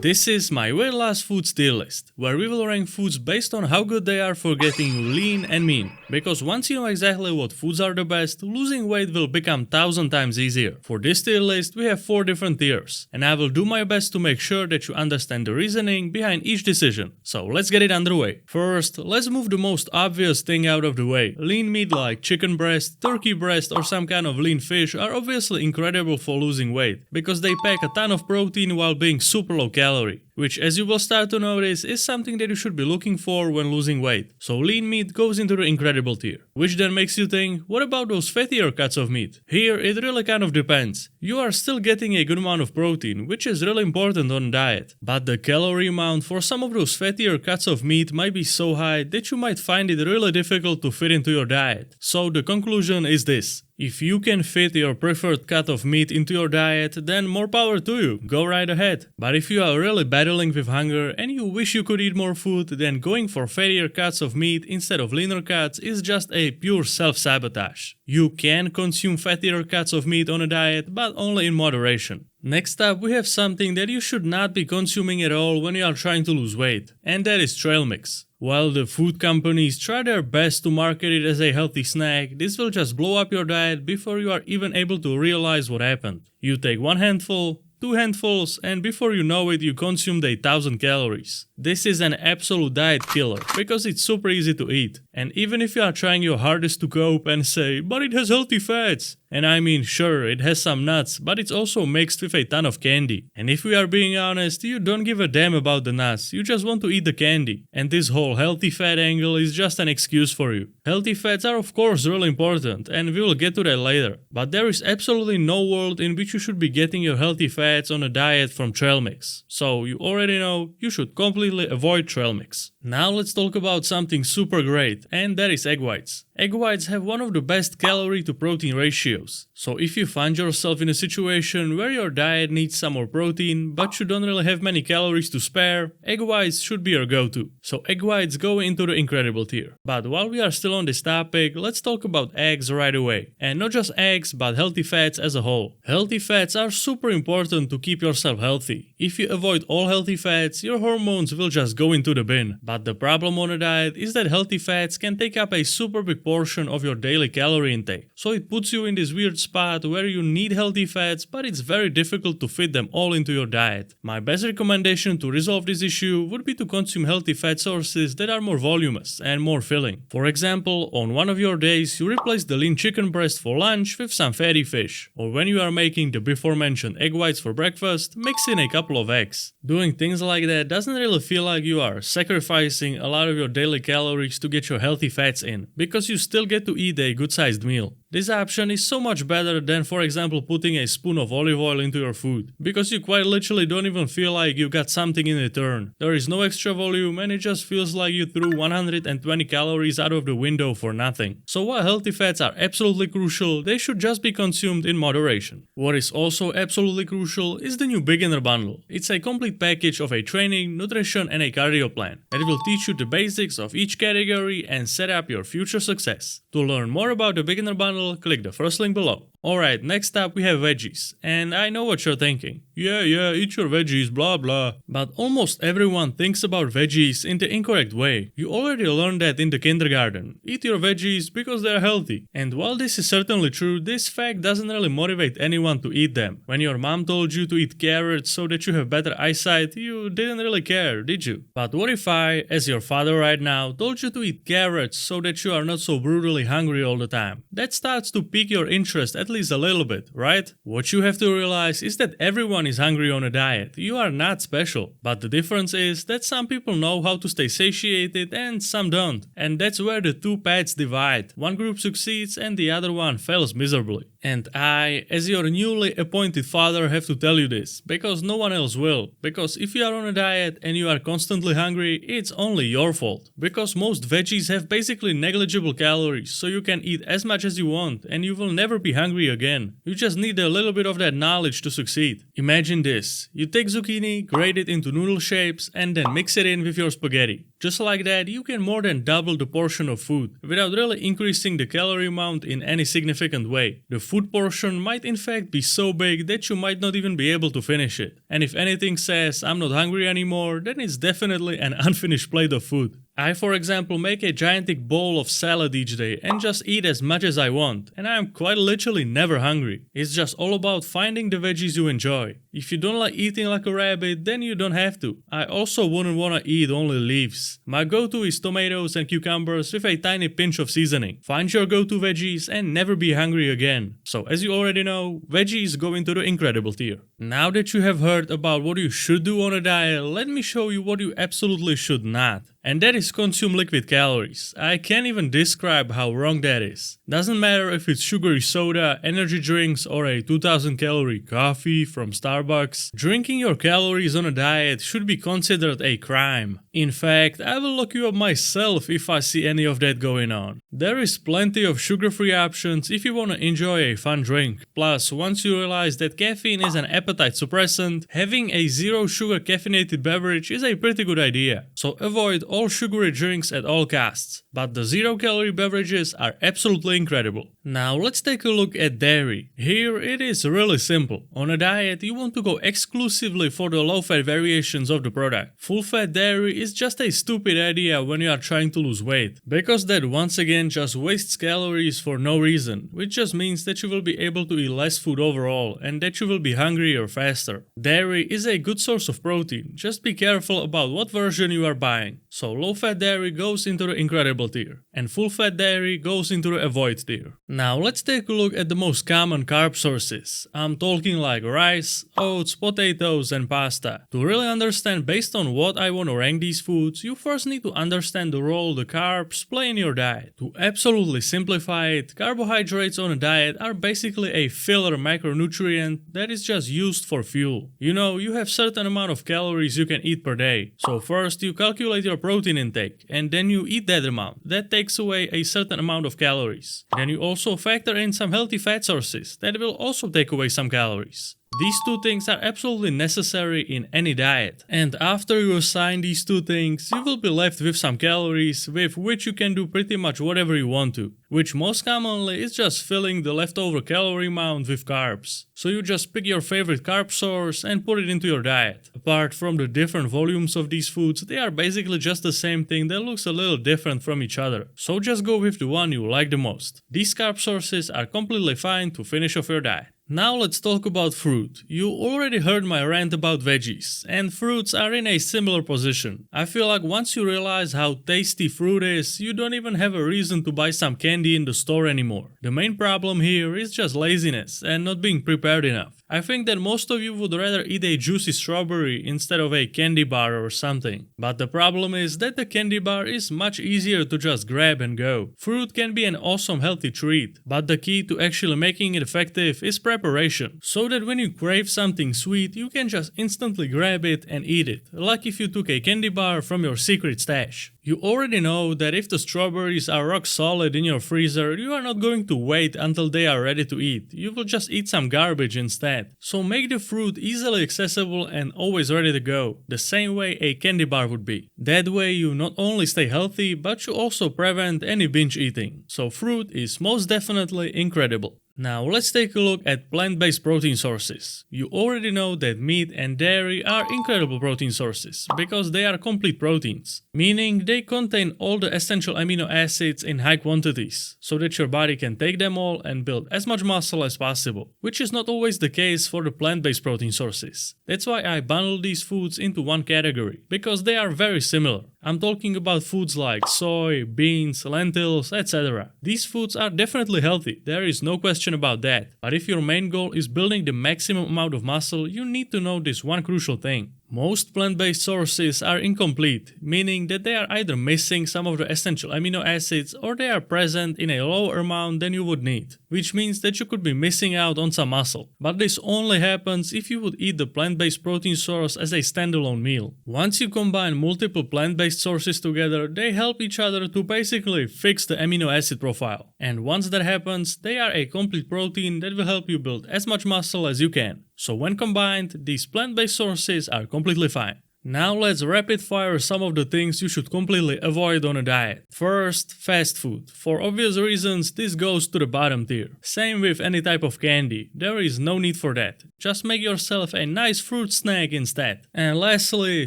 This is my weight loss foods tier list, where we will rank foods based on how good they are for getting lean and mean. Because once you know exactly what foods are the best, losing weight will become 1000 times easier. For this tier list, we have 4 different tiers, and I will do my best to make sure that you understand the reasoning behind each decision. So let's get it underway. First, let's move the most obvious thing out of the way. Lean meat like chicken breast, turkey breast, or some kind of lean fish are obviously incredible for losing weight, because they pack a ton of protein while being super low calorie, which, as you will start to notice, is something that you should be looking for when losing weight. So lean meat goes into the incredible tier. Which then makes you think, what about those fattier cuts of meat? Here it really kind of depends. You are still getting a good amount of protein, which is really important on a diet. But the calorie amount for some of those fattier cuts of meat might be so high that you might find it really difficult to fit into your diet. So the conclusion is this. If you can fit your preferred cut of meat into your diet, then more power to you, go right ahead. But if you are really battling with hunger and you wish you could eat more food, then going for fattier cuts of meat instead of leaner cuts is just a pure self-sabotage. You can consume fattier cuts of meat on a diet, but only in moderation. Next up, we have something that you should not be consuming at all when you are trying to lose weight, and that is trail mix. While the food companies try their best to market it as a healthy snack, this will just blow up your diet before you are even able to realize what happened. You take one handful, 2 handfuls, and before you know it, you consumed 1000 calories. This is an absolute diet killer, because it's super easy to eat. And even if you are trying your hardest to cope and say, but it has healthy fats. And I mean, sure, it has some nuts, but it's also mixed with a ton of candy. And if we are being honest, you don't give a damn about the nuts, you just want to eat the candy. And this whole healthy fat angle is just an excuse for you. Healthy fats are of course really important, and we will get to that later. But there is absolutely no world in which you should be getting your healthy fats on a diet from trail mix. So you already know, you should completely avoid trail mix. Now let's talk about something super great, and that is egg whites. Egg whites have one of the best calorie to protein ratios. So if you find yourself in a situation where your diet needs some more protein, but you don't really have many calories to spare, egg whites should be your go-to. So egg whites go into the incredible tier. But while we are still on this topic, let's talk about eggs right away. And not just eggs, but healthy fats as a whole. Healthy fats are super important to keep yourself healthy. If you avoid all healthy fats, your hormones will just go into the bin. But the problem on a diet is that healthy fats can take up a super big portion of your daily calorie intake. So it puts you in this weird spot where you need healthy fats, but it's very difficult to fit them all into your diet. My best recommendation to resolve this issue would be to consume healthy fat sources that are more voluminous and more filling. For example, on one of your days, you replace the lean chicken breast for lunch with some fatty fish. Or when you are making the before mentioned egg whites for breakfast, mix in a couple of eggs. Doing things like that doesn't really feel like you are sacrificing a lot of your daily calories to get your healthy fats in, because you still get to eat a good-sized meal. This option is so much better than, for example, putting a spoon of olive oil into your food, because you quite literally don't even feel like you got something in return. There is no extra volume and it just feels like you threw 120 calories out of the window for nothing. So while healthy fats are absolutely crucial, they should just be consumed in moderation. What is also absolutely crucial is the new beginner bundle. It's a complete package of a training, nutrition and a cardio plan that will teach you the basics of each category and set up your future success. To learn more about the beginner bundle, click the first link below. Alright, next up we have veggies, and I know what you're thinking. Yeah, eat your veggies, blah blah. But almost everyone thinks about veggies in the incorrect way. You already learned that in the kindergarten. Eat your veggies because they're healthy. And while this is certainly true, this fact doesn't really motivate anyone to eat them. When your mom told you to eat carrots so that you have better eyesight, you didn't really care, did you? But what if I, as your father right now, told you to eat carrots so that you are not so brutally hungry all the time? That starts to pique your interest at least a little bit, right? What you have to realize is that everyone is hungry on a diet. You are not special. But the difference is that some people know how to stay satiated and some don't. And that's where the two paths divide. One group succeeds and the other one fails miserably. And I, as your newly appointed father, have to tell you this, because no one else will. Because if you are on a diet and you are constantly hungry, it's only your fault. Because most veggies have basically negligible calories, so you can eat as much as you want and you will never be hungry hungry again. You just need a little bit of that knowledge to succeed. Imagine this. You take zucchini, grate it into noodle shapes, and then mix it in with your spaghetti. Just like that, you can more than double the portion of food, without really increasing the calorie amount in any significant way. The food portion might in fact be so big that you might not even be able to finish it. And if anything says I'm not hungry anymore, then it's definitely an unfinished plate of food. I, for example, make a gigantic bowl of salad each day and just eat as much as I want, and I am quite literally never hungry. It's just all about finding the veggies you enjoy. If you don't like eating like a rabbit, then you don't have to. I also wouldn't want to eat only leaves. My go-to is tomatoes and cucumbers with a tiny pinch of seasoning. Find your go-to veggies and never be hungry again. So as you already know, veggies go into the incredible tier. Now that you have heard about what you should do on a diet, let me show you what you absolutely should not. And that is consume liquid calories. I can't even describe how wrong that is. Doesn't matter if it's sugary soda, energy drinks, or a 2000 calorie coffee from Starbucks. Drinking your calories on a diet should be considered a crime. In fact, I will look you up myself if I see any of that going on. There is plenty of sugar-free options if you want to enjoy a fun drink. Plus, once you realize that caffeine is an appetite suppressant, having a zero sugar caffeinated beverage is a pretty good idea. So avoid all sugary drinks at all costs. But the zero calorie beverages are absolutely incredible. Now let's take a look at dairy. Here it is really simple. On a diet you want to go exclusively for the low fat variations of the product. Full fat dairy is just a stupid idea when you are trying to lose weight, because that once again just wastes calories for no reason, which just means that you will be able to eat less food overall and that you will be hungrier faster. Dairy is a good source of protein, just be careful about what version you are buying. So low fat dairy goes into the incredible tier, and full fat dairy goes into the avoid tier. Now let's take a look at the most common carb sources. I'm talking like rice, oats, potatoes and pasta. To really understand based on what I want to rank these foods, you first need to understand the role the carbs play in your diet. To absolutely simplify it, carbohydrates on a diet are basically a filler macronutrient that is just used for fuel. You know, you have certain amount of calories you can eat per day. So first you calculate your protein intake and then you eat that amount. That takes away a certain amount of calories. Then you also factor in some healthy fat sources that will also take away some calories. These two things are absolutely necessary in any diet. And after you assign these two things, you will be left with some calories with which you can do pretty much whatever you want to. Which most commonly is just filling the leftover calorie amount with carbs. So you just pick your favorite carb source and put it into your diet. Apart from the different volumes of these foods, they are basically just the same thing that looks a little different from each other. So just go with the one you like the most. These carb sources are completely fine to finish off your diet. Now let's talk about fruit. You already heard my rant about veggies, and fruits are in a similar position. I feel like once you realize how tasty fruit is, you don't even have a reason to buy some candy in the store anymore. The main problem here is just laziness and not being prepared enough. I think that most of you would rather eat a juicy strawberry instead of a candy bar or something. But the problem is that the candy bar is much easier to just grab and go. Fruit can be an awesome healthy treat, but the key to actually making it effective is preparation. So that when you crave something sweet, you can just instantly grab it and eat it, like if you took a candy bar from your secret stash. You already know that if the strawberries are rock solid in your freezer, you are not going to wait until they are ready to eat. You will just eat some garbage instead. So make the fruit easily accessible and always ready to go, the same way a candy bar would be. That way you not only stay healthy, but you also prevent any binge eating. So fruit is most definitely incredible. Now let's take a look at plant-based protein sources. You already know that meat and dairy are incredible protein sources because they are complete proteins, meaning they contain all the essential amino acids in high quantities, so that your body can take them all and build as much muscle as possible, which is not always the case for the plant-based protein sources. That's why I bundle these foods into one category, because they are very similar. I'm talking about foods like soy, beans, lentils, etc. These foods are definitely healthy, there is no question about that. But if your main goal is building the maximum amount of muscle, you need to know this one crucial thing. Most plant-based sources are incomplete, meaning that they are either missing some of the essential amino acids or they are present in a lower amount than you would need, which means that you could be missing out on some muscle. But this only happens if you would eat the plant-based protein source as a standalone meal. Once you combine multiple plant-based sources together, they help each other to basically fix the amino acid profile. And once that happens, they are a complete protein that will help you build as much muscle as you can. So when combined, these plant-based sources are completely fine. Now let's rapid fire some of the things you should completely avoid on a diet. First, fast food. For obvious reasons, this goes to the bottom tier. Same with any type of candy. There is no need for that. Just make yourself a nice fruit snack instead. And lastly,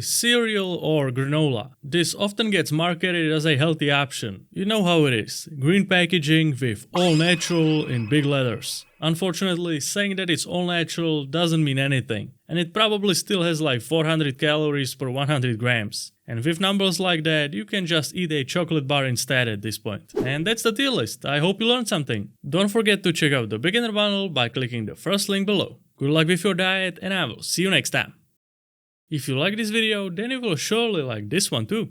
cereal or granola. This often gets marketed as a healthy option. You know how it is. Green packaging with all natural in big letters. Unfortunately, saying that it's all natural doesn't mean anything, and it probably still has like 400 calories per 100 grams. And with numbers like that, you can just eat a chocolate bar instead at this point. And that's the tier list. I hope you learned something. Don't forget to check out the beginner bundle by clicking the first link below. Good luck with your diet, and I will see you next time. If you like this video, then you will surely like this one too.